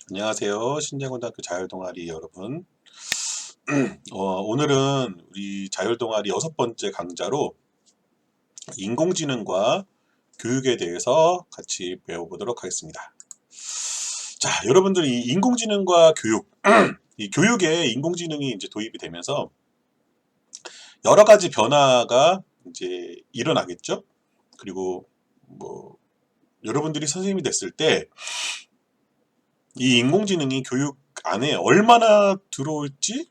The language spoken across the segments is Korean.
안녕하세요. 신장고등학교 자율동아리 여러분. 오늘은 우리 자율동아리 6번째 강좌로 인공지능과 교육에 대해서 같이 배워보도록 하겠습니다. 자, 여러분들 이 인공지능과 교육, 이 교육에 인공지능이 이제 도입이 되면서 여러 가지 변화가 이제 일어나겠죠? 그리고 뭐 여러분들이 선생님이 됐을 때 이 인공지능이 교육 안에 얼마나 들어올지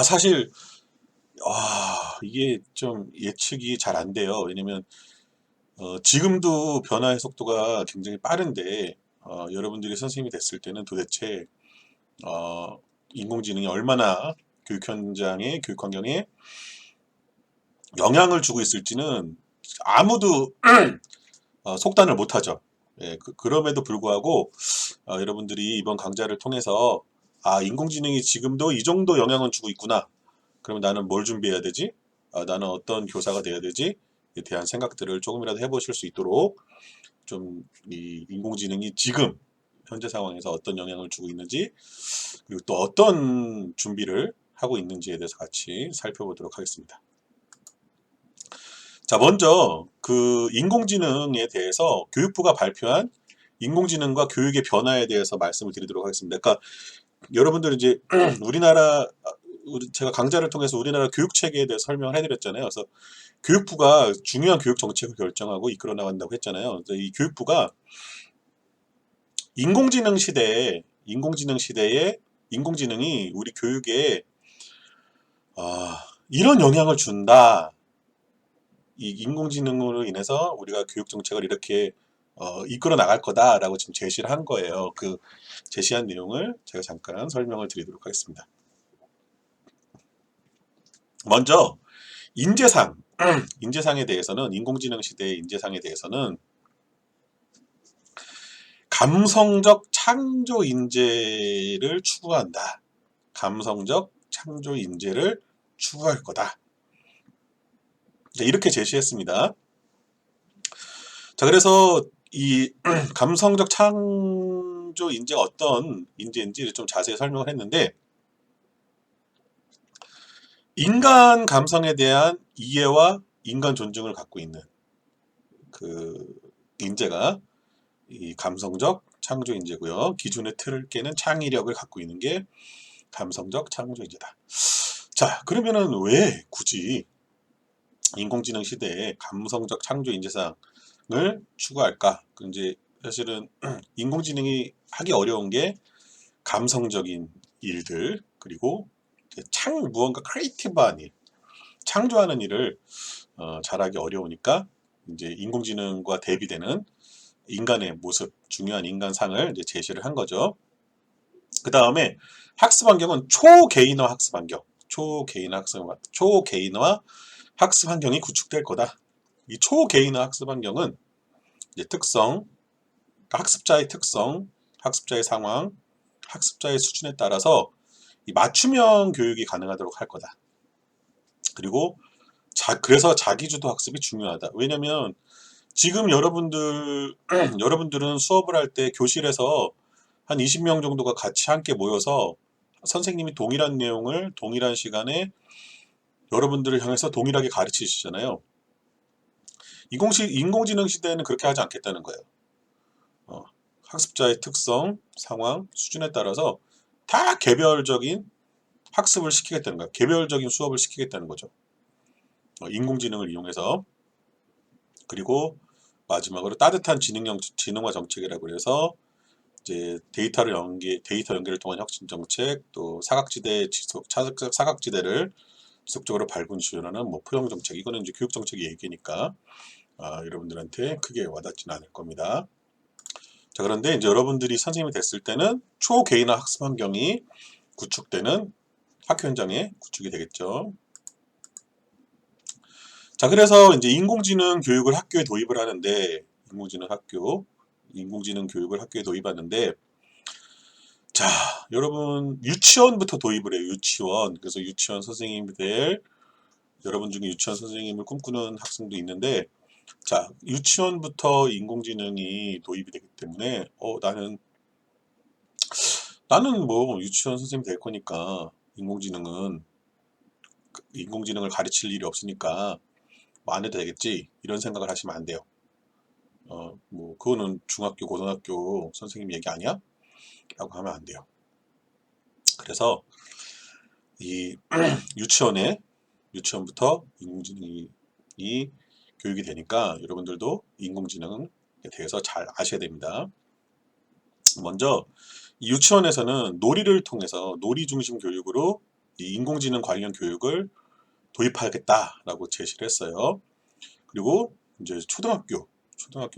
사실 이게 좀 예측이 잘 안 돼요. 왜냐면 지금도 변화의 속도가 굉장히 빠른데 여러분들이 선생님이 됐을 때는 도대체 어, 인공지능이 얼마나 교육 현장에 교육 환경에 영향을 주고 있을지는 아무도 속단을 못하죠. 예, 그럼에도 불구하고 여러분들이 이번 강좌를 통해서 인공지능이 지금도 이 정도 영향을 주고 있구나. 그러면 나는 뭘 준비해야 되지? 나는 어떤 교사가 돼야 되지? 에 대한 생각들을 조금이라도 해보실 수 있도록 좀 이 인공지능이 지금 현재 상황에서 어떤 영향을 주고 있는지 그리고 또 어떤 준비를 하고 있는지에 대해서 같이 살펴보도록 하겠습니다. 자, 먼저 그 인공지능에 대해서 교육부가 발표한 인공지능과 교육의 변화에 대해서 말씀을 드리도록 하겠습니다. 그러니까 여러분들 이제 우리나라 제가 강좌를 통해서 우리나라 교육 체계에 대해서 설명을 해드렸잖아요. 그래서 교육부가 중요한 교육 정책을 결정하고 이끌어 나간다고 했잖아요. 그래서 이 교육부가 인공지능시대에 인공지능이 우리 교육에 이런 영향을 준다. 이 인공지능으로 인해서 우리가 교육 정책을 이렇게 이끌어 나갈 거다라고 지금 제시를 한 거예요. 그 제시한 내용을 제가 잠깐 설명을 드리도록 하겠습니다. 먼저 인재상, 인재상에 대해서는 인공지능 시대의 인재상에 대해서는 감성적 창조 인재를 추구한다. 감성적 창조 인재를 추구할 거다. 이렇게 제시했습니다. 자, 그래서 이 감성적 창조 인재가 어떤 인재인지 좀 자세히 설명을 했는데 인간 감성에 대한 이해와 인간 존중을 갖고 있는 그 인재가 이 감성적 창조 인재고요. 기존의 틀을 깨는 창의력을 갖고 있는 게 감성적 창조 인재다. 자, 그러면은 왜 굳이 인공지능 시대에 감성적 창조 인재상을 추구할까? 이제 사실은 인공지능이 하기 어려운 게 감성적인 일들 그리고 무언가 크리에이티브한 일, 창조하는 일을 잘하기 어려우니까 이제 인공지능과 대비되는 인간의 모습, 중요한 인간상을 이제 제시를 한 거죠. 그 다음에 학습 환경은 초개인화 학습 환경, 초개인화 학습 환경이 구축될 거다. 이 초개인화 학습 환경은 이제 학습자의 특성, 학습자의 상황, 학습자의 수준에 따라서 이 맞춤형 교육이 가능하도록 할 거다. 그리고 그래서 자기주도 학습이 중요하다. 왜냐면 지금 여러분들은 수업을 할 때 교실에서 한 20명 정도가 같이 함께 모여서 선생님이 동일한 내용을 동일한 시간에 여러분들을 향해서 동일하게 가르치시잖아요. 인공지능 시대에는 그렇게 하지 않겠다는 거예요. 어, 학습자의 특성, 상황, 수준에 따라서 다 개별적인 학습을 시키겠다는 거예요. 개별적인 수업을 시키겠다는 거죠. 인공지능을 이용해서. 그리고 마지막으로 따뜻한 지능화 정책이라고 해서 이제 데이터 연계를 통한 혁신 정책, 또 사각지대를 지속적으로 발굴 지원하는 뭐 포용 정책, 이거는 이제 교육 정책의 얘기니까 여러분들한테 크게 와닿지는 않을 겁니다. 자, 그런데 이제 여러분들이 선생님이 됐을 때는 초개인화 학습 환경이 구축되는 학교 현장에 구축이 되겠죠. 자, 그래서 이제 인공지능 교육을 학교에 도입을 하는데 인공지능 교육을 학교에 도입하는데 자, 여러분 유치원부터 도입을 해요. 유치원. 그래서 유치원 선생님이 될 여러분 중에 유치원 선생님을 꿈꾸는 학생도 있는데 자, 유치원부터 인공지능이 도입이 되기 때문에 나는 나는 뭐 유치원 선생님 될 거니까 인공지능을 가르칠 일이 없으니까 뭐 안 해도 되겠지 이런 생각을 하시면 안 돼요. 뭐 그거는 중학교 고등학교 선생님 얘기 아니야? 라고 하면 안 돼요. 그래서 이 유치원부터 인공지능이 교육이 되니까 여러분들도 인공지능에 대해서 잘 아셔야 됩니다. 먼저 이 유치원에서는 놀이를 통해서 놀이 중심 교육으로 이 인공지능 관련 교육을 도입하겠다라고 제시를 했어요. 그리고 이제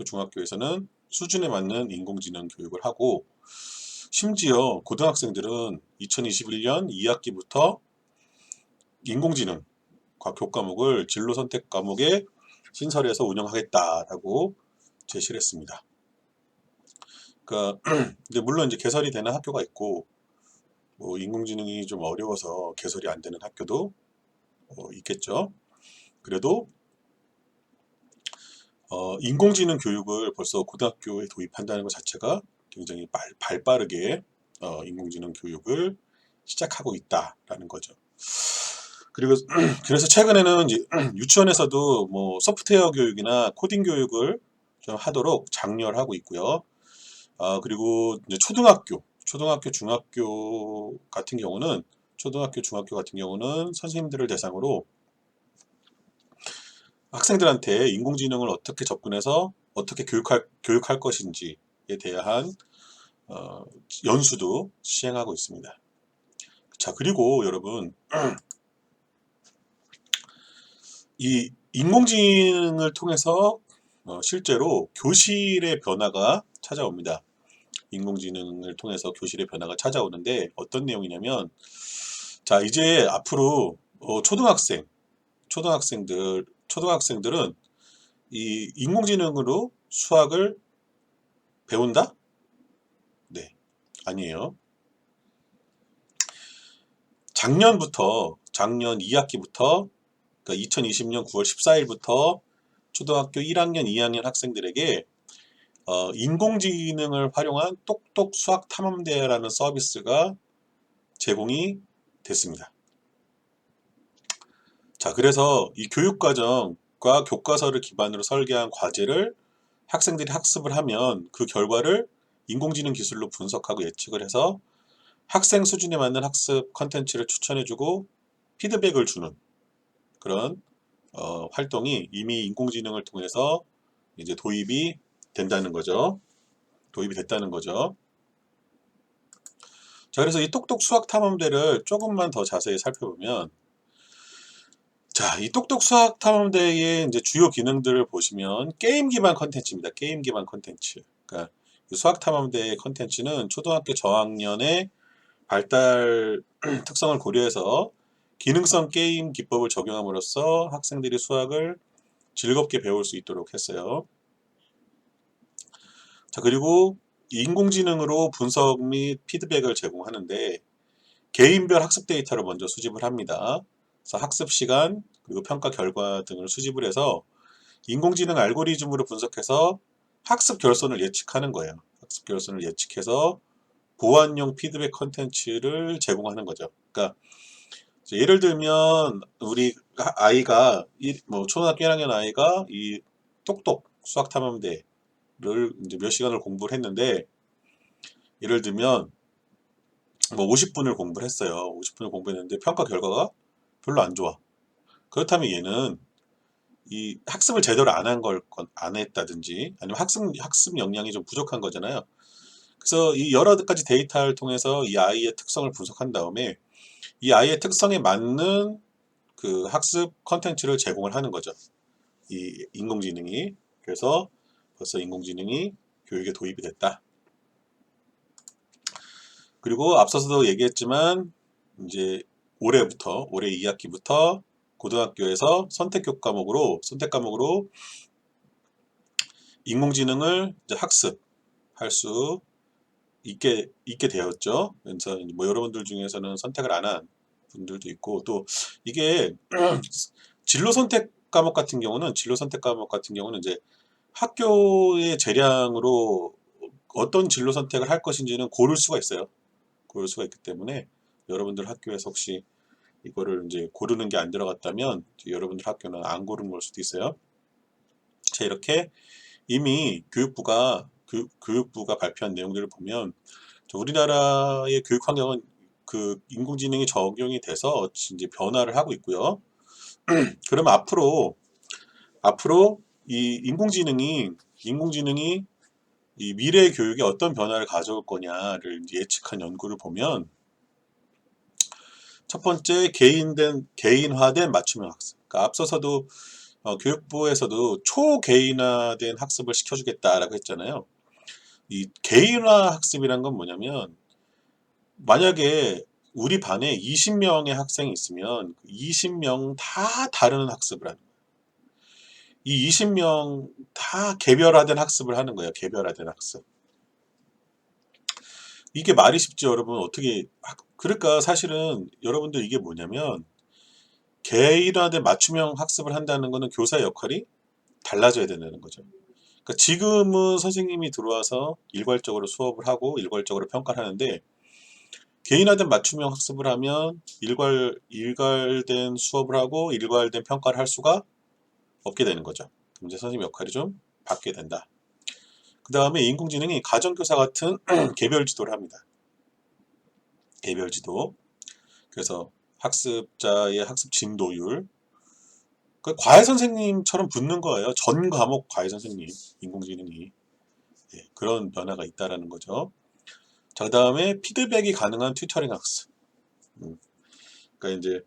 중학교에서는 수준에 맞는 인공지능 교육을 하고 심지어 고등학생들은 2021년 2학기부터 인공지능 교과목을 진로 선택 과목에 신설해서 운영하겠다라고 제시를 했습니다. 그러니까 근데 물론 이제 개설이 되는 학교가 있고 뭐 인공지능이 좀 어려워서 개설이 안 되는 학교도 있겠죠. 그래도 인공지능 교육을 벌써 고등학교에 도입한다는 것 자체가 굉장히 발빠르게 인공지능 교육을 시작하고 있다라는 거죠. 그리고 그래서 최근에는 이제 유치원에서도 뭐 소프트웨어 교육이나 코딩 교육을 좀 하도록 장려를 하고 있고요. 그리고 이제 초등학교, 중학교 같은 경우는 선생님들을 대상으로 학생들한테 인공지능을 어떻게 접근해서 어떻게 교육할 것인지에 대한 어, 연수도 시행하고 있습니다. 자, 그리고 여러분, 이 인공지능을 통해서 실제로 교실의 변화가 찾아옵니다. 인공지능을 통해서 교실의 변화가 찾아오는데 어떤 내용이냐면, 자, 이제 앞으로 초등학생들은 이 인공지능으로 수학을 배운다? 네, 아니에요. 작년 2학기부터, 그러니까 2020년 9월 14일부터 초등학교 1학년, 2학년 학생들에게 인공지능을 활용한 똑똑 수학 탐험대라는 서비스가 제공이 됐습니다. 자, 그래서 이 교육과정과 교과서를 기반으로 설계한 과제를 학생들이 학습을 하면 그 결과를 인공지능 기술로 분석하고 예측을 해서 학생 수준에 맞는 학습 컨텐츠를 추천해주고 피드백을 주는 그런 활동이 이미 인공지능을 통해서 이제 된다는 거죠. 도입이 됐다는 거죠. 자, 그래서 이 똑똑 수학 탐험대를 조금만 더 자세히 살펴보면, 자, 이 똑똑 수학 탐험대의 이제 주요 기능들을 보시면 게임 기반 컨텐츠입니다. 게임 기반 컨텐츠. 그러니까 이 수학 탐험대의 컨텐츠는 초등학교 저학년의 발달 특성을 고려해서 기능성 게임 기법을 적용함으로써 학생들이 수학을 즐겁게 배울 수 있도록 했어요. 자, 그리고 인공지능으로 분석 및 피드백을 제공하는데 개인별 학습 데이터를 먼저 수집을 합니다. 그래서 학습 시간, 그리고 평가 결과 등을 수집을 해서 인공지능 알고리즘으로 분석해서 학습 결손을 예측하는 거예요. 학습 결손을 예측해서 보완용 피드백 컨텐츠를 제공하는 거죠. 그러니까 예를 들면 우리 아이가 뭐 초등학교 1학년 아이가 이 똑똑 수학 탐험대를 이제 몇 시간을 공부를 했는데 예를 들면 뭐 50분을 공부를 했어요. 50분을 공부했는데 평가 결과가 별로 안 좋아. 그렇다면 얘는 이 학습을 제대로 안 했다든지 아니면 학습 역량이 좀 부족한 거잖아요. 그래서 이 여러 가지 데이터를 통해서 이 아이의 특성을 분석한 다음에 이 아이의 특성에 맞는 그 학습 컨텐츠를 제공을 하는 거죠. 이 인공지능이. 그래서 벌써 인공지능이 교육에 도입이 됐다. 그리고 앞서서도 얘기했지만 이제 올해 2학기부터 고등학교에서 선택 과목으로 인공지능을 이제 학습할 수 있게 되었죠. 그래서 뭐 여러분들 중에서는 선택을 안 한 분들도 있고 또 이게 진로 선택 과목 같은 경우는 이제 학교의 재량으로 어떤 진로 선택을 할 것인지는 고를 수가 있어요. 고를 수가 있기 때문에 여러분들 학교에서 혹시 이거를 이제 고르는 게 안 들어갔다면 여러분들 학교는 안 고른 걸 수도 있어요. 자, 이렇게 이미 교육부가 발표한 내용들을 보면 우리나라의 교육 환경은 그 인공지능이 적용이 돼서 이제 변화를 하고 있고요. 그럼 앞으로 이 인공지능이 이 미래 교육에 어떤 변화를 가져올 거냐를 예측한 연구를 보면 첫 번째 개인화된 맞춤형 학습. 그러니까 앞서서도 교육부에서도 초개인화된 학습을 시켜주겠다라고 했잖아요. 이 개인화 학습이란 건 뭐냐면 만약에 우리 반에 20명의 학생이 있으면 20명 다 다른 학습을 하는 거예요. 이 20명 다 개별화된 학습을 하는 거예요. 개별화된 학습. 이게 말이 쉽죠, 여러분. 그러니까 사실은 여러분들 이게 뭐냐면 개인화된 맞춤형 학습을 한다는 거는 교사의 역할이 달라져야 된다는 거죠. 그러니까 지금은 선생님이 들어와서 일괄적으로 수업을 하고 일괄적으로 평가를 하는데 개인화된 맞춤형 학습을 하면 일괄된 수업을 하고 일괄된 평가를 할 수가 없게 되는 거죠. 그럼 이제 선생님 역할이 좀 바뀌게 된다. 그 다음에 인공지능이 가정교사 같은 개별 지도를 합니다. 개별 지도. 그래서 학습자의 학습 진도율. 그 과외 선생님처럼 붙는 거예요. 전 과목 과외 선생님, 인공지능이. 예, 그런 변화가 있다라는 거죠. 자, 그 다음에 피드백이 가능한 튜터링 학습. 그러니까 이제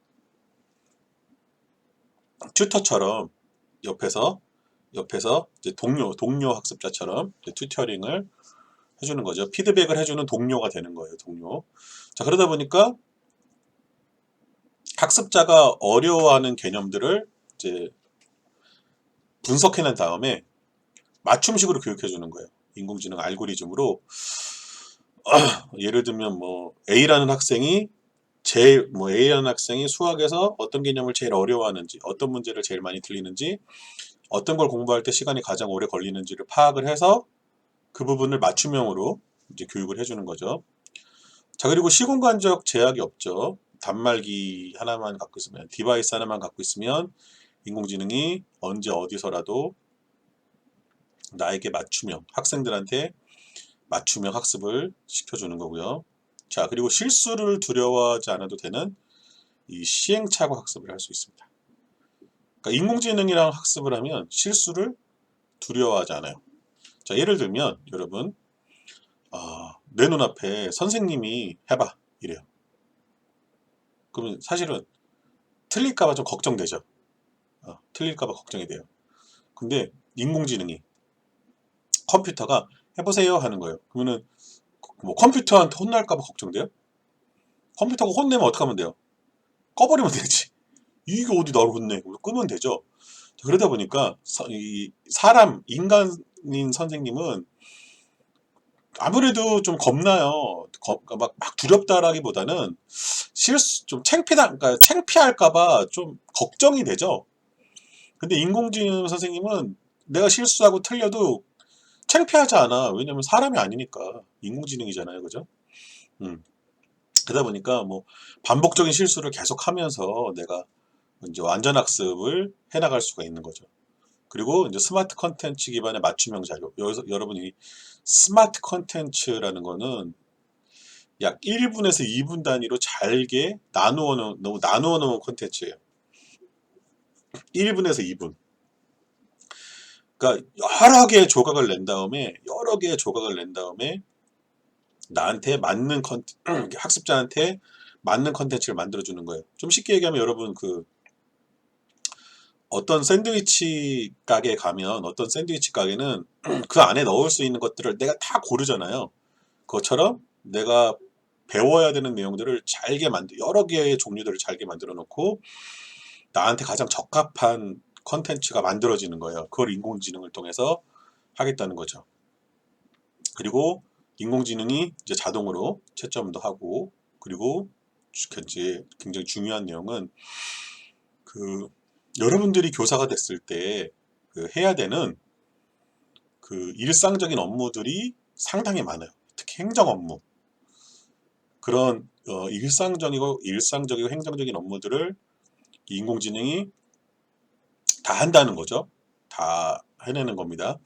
튜터처럼 옆에서 이제 동료 학습자처럼 이제 튜터링을 해주는 거죠. 피드백을 해주는 동료가 되는 거예요. 동료. 자, 그러다 보니까 학습자가 어려워하는 개념들을 이제 분석해낸 다음에 맞춤식으로 교육해주는 거예요. 인공지능 알고리즘으로 예를 들면 뭐 A라는 학생이 수학에서 어떤 개념을 제일 어려워하는지, 어떤 문제를 제일 많이 틀리는지, 어떤 걸 공부할 때 시간이 가장 오래 걸리는지를 파악을 해서 그 부분을 맞춤형으로 이제 교육을 해주는 거죠. 자, 그리고 시공간적 제약이 없죠. 단말기 하나만 갖고 있으면, 디바이스 하나만 갖고 있으면 인공지능이 언제 어디서라도 나에게 학생들한테 맞춤형 학습을 시켜주는 거고요. 자, 그리고 실수를 두려워하지 않아도 되는 이 시행착오 학습을 할 수 있습니다. 그러니까 인공지능이랑 학습을 하면 실수를 두려워하지 않아요. 자, 예를 들면 여러분 내 눈앞에 선생님이 해봐 이래요. 그러면 사실은 틀릴까봐 좀 걱정되죠. 틀릴까봐 걱정이 돼요. 근데 인공지능이 컴퓨터가 해보세요 하는 거예요. 그러면은 뭐 컴퓨터한테 혼날까봐 걱정돼요? 컴퓨터가 혼내면 어떻게 하면 돼요? 꺼버리면 되지. 이게 어디 나를 혼내? 끄면 되죠. 그러다 보니까 인간인 선생님은 아무래도 좀 겁나요. 막 두렵다라기보다는 좀 그러니까 창피할까봐 좀 걱정이 되죠. 근데 인공지능 선생님은 내가 실수하고 틀려도 창피하지 않아. 왜냐면 사람이 아니니까. 인공지능이잖아요. 그죠? 음. 그러다 보니까 뭐 반복적인 실수를 계속 하면서 내가 이제 완전 학습을 해나갈 수가 있는 거죠. 그리고 이제 스마트 컨텐츠 기반의 맞춤형 자료. 여기서 여러분이 스마트 컨텐츠라는 거는 약 1분에서 2분 단위로 잘게 나누어 놓은 컨텐츠예요. 1분에서 2분. 그러니까 여러 개의 조각을 낸 다음에 나한테 맞는 학습자한테 맞는 컨텐츠를 만들어 주는 거예요. 좀 쉽게 얘기하면 여러분 어떤 샌드위치 가게에 가면 어떤 샌드위치 가게는 그 안에 넣을 수 있는 것들을 내가 다 고르잖아요. 그것처럼 내가 배워야 되는 내용들을 여러 개의 종류들을 잘게 만들어 놓고 나한테 가장 적합한 컨텐츠가 만들어지는 거예요. 그걸 인공지능을 통해서 하겠다는 거죠. 그리고 인공지능이 이제 자동으로 채점도 하고 그리고 이제 굉장히 중요한 내용은 여러분들이 교사가 됐을 때 해야 되는 일상적인 업무들이 상당히 많아요. 특히 행정 업무. 그런 일상적이고 행정적인 업무들을 인공지능이 다 한다는 거죠. 다 해내는 겁니다.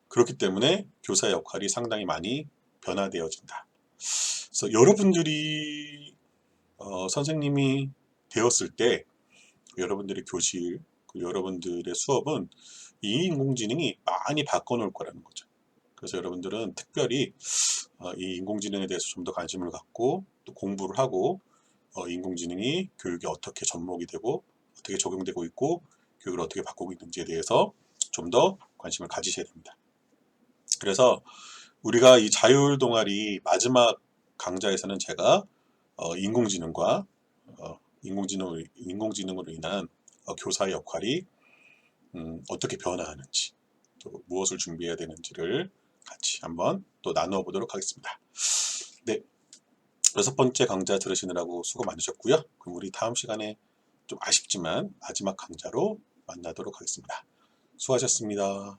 그렇기 때문에 교사의 역할이 상당히 많이 변화되어진다. 그래서 여러분들이 선생님이 되었을 때 여러분들의 교실, 여러분들의 수업은 이 인공지능이 많이 바꿔놓을 거라는 거죠. 그래서 여러분들은 특별히 이 인공지능에 대해서 좀 더 관심을 갖고 또 공부를 하고 인공지능이 교육에 어떻게 접목이 되고 어떻게 적용되고 있고 교육을 어떻게 바꾸고 있는지에 대해서 좀 더 관심을 가지셔야 됩니다. 그래서 우리가 이 자율 동아리 마지막 강좌에서는 제가 인공지능과 인공지능으로 인한 교사의 역할이 어떻게 변화하는지 또 무엇을 준비해야 되는지를 같이 한번 또 나누어 보도록 하겠습니다. 네, 6번째 강좌 들으시느라고 수고 많으셨고요. 그럼 우리 다음 시간에 좀 아쉽지만 마지막 강좌로 만나도록 하겠습니다. 수고하셨습니다.